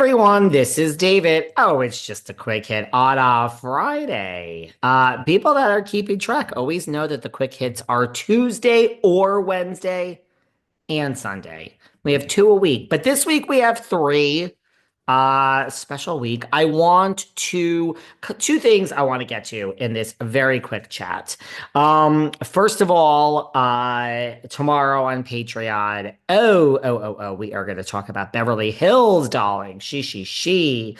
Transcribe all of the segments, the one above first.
everyone, this is David. Oh, it's just a quick hit on a Friday. People that are keeping track always know that the quick hits are Tuesday or Wednesday and Sunday. We have two a week, but this week we have three. Special week. I want to two things I want to get to in this very quick chat. First of all, tomorrow on Patreon. Oh, we are going to talk about Beverly Hills, darling. She.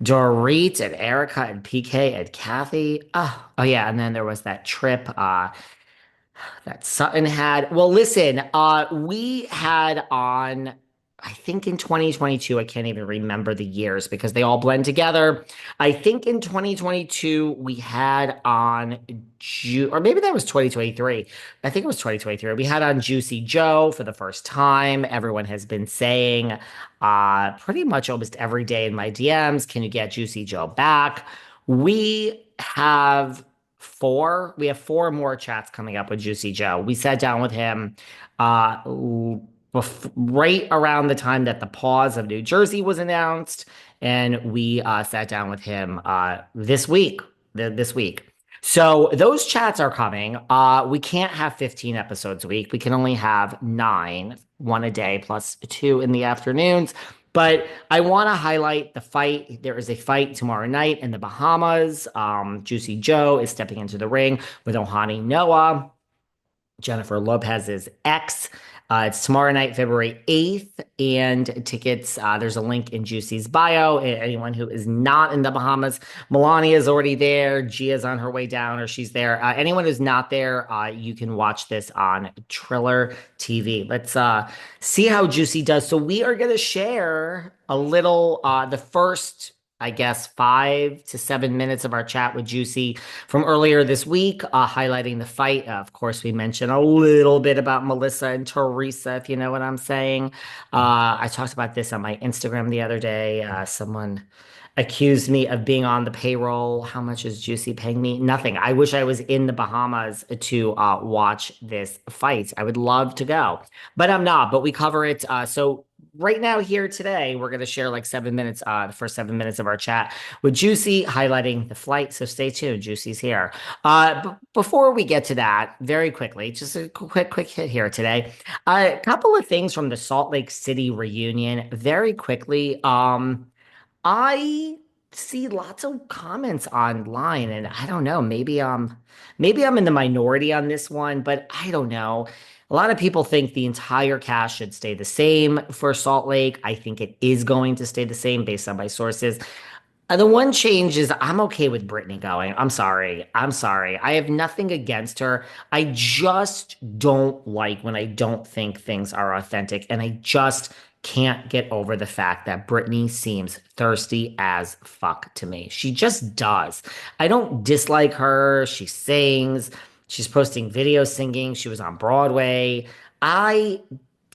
Dorit and Erica and PK and Kathy. Oh yeah, and then there was that trip. That Sutton had. Well, listen, we had on, I think in 2022, I can't even remember the years because they all blend together. I think in 2022, we had on or maybe that was 2023. I think it was 2023. We had on Juicy Joe for the first time. Everyone has been saying pretty much almost every day in my DMs, can you get Juicy Joe back? We have four more chats coming up with Juicy Joe. We sat down with him right around the time that the pause of New Jersey was announced, and we sat down with him this week. This week. So those chats are coming. We can't have 15 episodes a week. We can only have nine, one a day plus two in the afternoons. But I want to highlight the fight. There is a fight tomorrow night in the Bahamas. Juicy Joe is stepping into the ring with Ohani Noah, Jennifer Lopez's ex. It's tomorrow night, February 8th, and tickets, there's a link in Juicy's bio. Anyone who is not in the Bahamas, Melania is already there. Gia's on her way down, or she's there. Anyone who's not there, you can watch this on Triller TV. Let's see how Juicy does. So we are going to share a little, the first, I guess, 5 to 7 minutes of our chat with Juicy from earlier this week, highlighting the fight. Of course, we mentioned a little bit about Melissa and Teresa, if you know what I'm saying. I talked about this on my Instagram the other day. Someone accused me of being on the payroll. How much is Juicy paying me? Nothing. I wish I was in the Bahamas to watch this fight. I would love to go, but I'm not. But we cover it. So right now here today, we're going to share like 7 minutes, the first 7 minutes of our chat with Juicy highlighting the flight. So stay tuned. Juicy's here. Before we get to that, very quickly, just a quick hit here today. A couple of things from the Salt Lake City reunion very quickly. I see lots of comments online, and I don't know, maybe I'm in the minority on this one, but I don't know. A lot of people think the entire cast should stay the same for Salt Lake. I think it is going to stay the same based on my sources. The one change is I'm okay with Brittany going. I'm sorry. I'm sorry. I have nothing against her. I just don't like when I don't think things are authentic. And I just can't get over the fact that Brittany seems thirsty as fuck to me. She just does. I don't dislike her. She sings. She's posting videos singing. She was on Broadway. I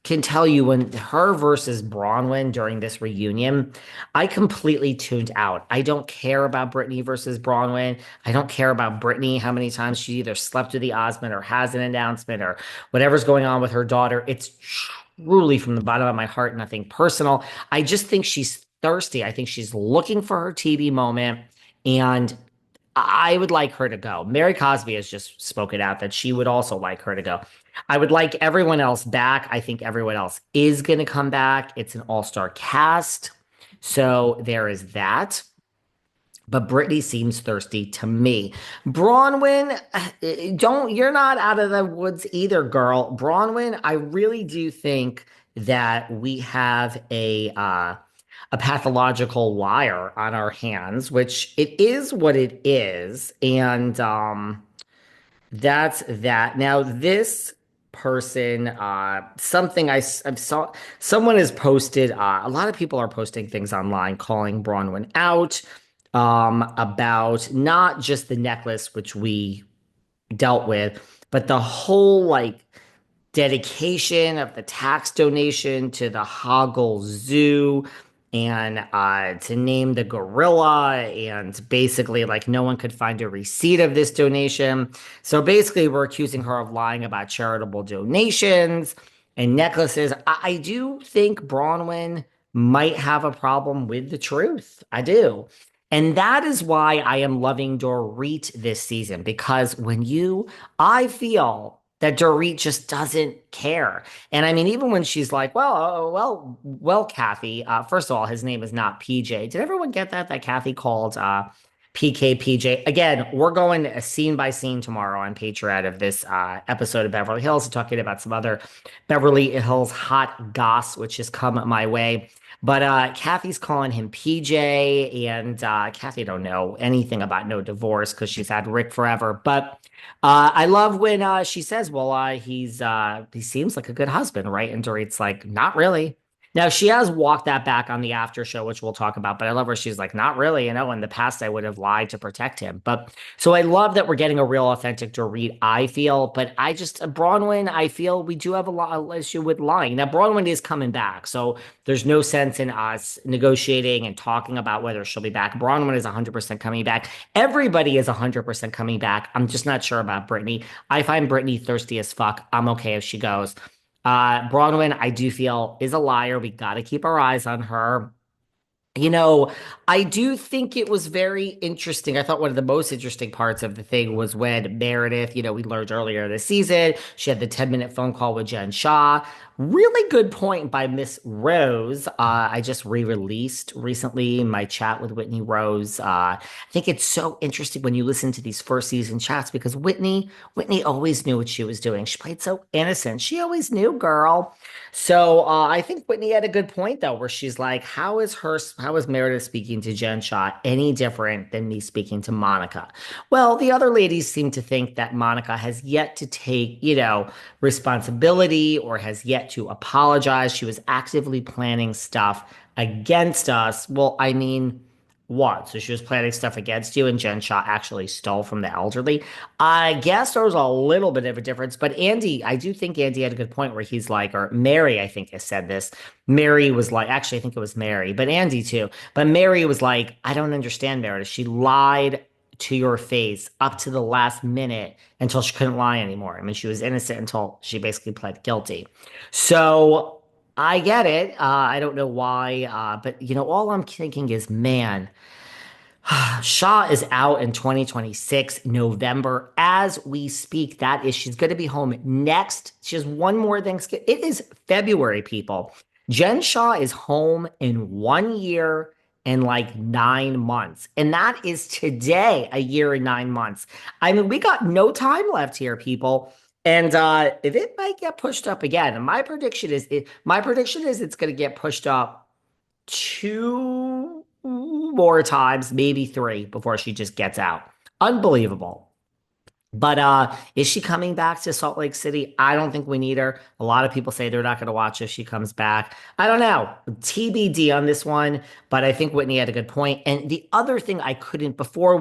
can tell you when her versus Bronwyn during this reunion, I completely tuned out. I don't care about Brittany versus Bronwyn. I don't care about Brittany, how many times she either slept with the Osmond or has an announcement or whatever's going on with her daughter. It's truly from the bottom of my heart, nothing personal. I just think she's thirsty. I think she's looking for her TV moment. And I would like her to go. Mary Cosby has just spoken out that she would also like her to go. I would like everyone else back. I think everyone else is going to come back. It's an all-star cast. So there is that. But Brittany seems thirsty to me. Bronwyn, you're not out of the woods either, girl. Bronwyn, I really do think that we have a pathological liar on our hands, which it is what it is. And that's that. Now, this person, something I saw, someone has posted, a lot of people are posting things online calling Bronwyn out about not just the necklace, which we dealt with, but the whole like dedication of the tax donation to the Hoggle Zoo and to name the gorilla, and basically like no one could find a receipt of this donation. So basically we're accusing her of lying about charitable donations and necklaces. I do think Bronwyn might have a problem with the truth. I do. And that is why I am loving Dorit this season because I feel that Dorit just doesn't care. And I mean, even when she's like, well, Kathy, first of all, his name is not PJ. Did everyone get that? That Kathy called PKPJ. Again, we're going a scene by scene tomorrow on Patreon of this episode of Beverly Hills, talking about some other Beverly Hills hot goss, which has come my way. But Kathy's calling him PJ, and Kathy don't know anything about no divorce because she's had Rick forever. But I love when she says, "Well, he seems like a good husband, right?" And Dorit's like, "Not really." Now she has walked that back on the after show, which we'll talk about. But I love where she's like, "Not really." In the past, I would have lied to protect him. But so I love that we're getting a real authentic Dorit, I feel. But I just, Bronwyn, I feel we do have a lot of issue with lying. Now, Bronwyn is coming back. So there's no sense in us negotiating and talking about whether she'll be back. Bronwyn is 100% coming back. Everybody is 100% coming back. I'm just not sure about Brittany. I find Brittany thirsty as fuck. I'm okay if she goes. Bronwyn, I do feel is a liar. We got to keep our eyes on her. You know, I do think it was very interesting. I thought one of the most interesting parts of the thing was when Meredith, we learned earlier this season, she had the 10-minute phone call with Jen Shaw. Really good point by Miss Rose. I just re-released recently my chat with Whitney Rose. I think it's so interesting when you listen to these first season chats because Whitney always knew what she was doing. She played so innocent. She always knew, girl. So I think Whitney had a good point though, where she's like, how is Meredith speaking to Jen Shaw any different than me speaking to Monica? Well, the other ladies seem to think that Monica has yet to take, responsibility or has yet to apologize. She was actively planning stuff against us. Well, I mean, what? So she was planning stuff against you, and Jen Shaw actually stole from the elderly. I guess there was a little bit of a difference, but Andy, I do think Andy had a good point where he's like, or Mary, I think has said this. Mary was like, actually, I think it was Mary, but Andy too. But Mary was like, I don't understand Meredith. She lied to your face up to the last minute until she couldn't lie anymore. I mean, she was innocent until she basically pled guilty. So I get it. I don't know why, but all I'm thinking is, man. Shaw is out in 2026, November. As we speak, she's going to be home next. She has one more Thanksgiving. It is February, people. Jen Shaw is home in 1 year and like 9 months. And that is today, a year and 9 months. I mean, we got no time left here, people. And if it might get pushed up again, and my prediction is it's going to get pushed up two more times, maybe three, before she just gets out. Unbelievable. But is she coming back to Salt Lake City? I don't think we need her. A lot of people say they're not going to watch if she comes back. I don't know. TBD on this one, but I think Whitney had a good point. And the other thing I couldn't before